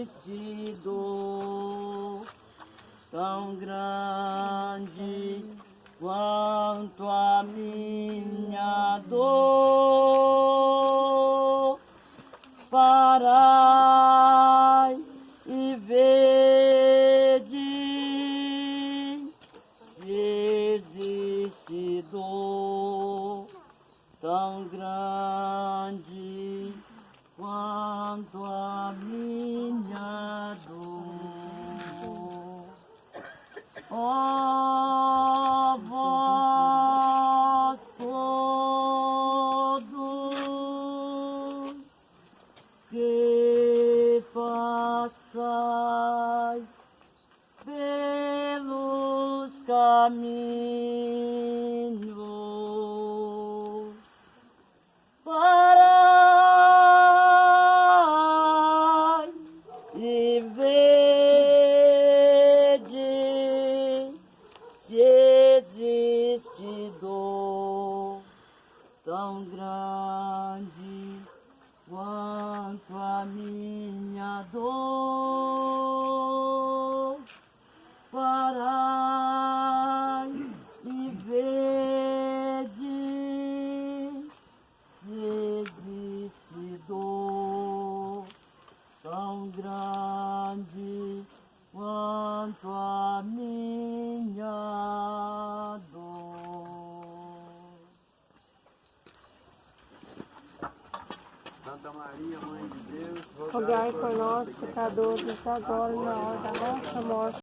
existe dor tão grande quanto a minha dor. Parai e vede se existe dor tão grande quanto a minha dor. Ó vós todos que passais pelos caminhos, parai e vede se existe dor tão grande quanto a minha dor. Parai e vede se existe dor tão grande quanto a minha dor. Santa Maria, Mãe de Deus, Rogai por nós, pecadores, agora e na hora da nossa morte.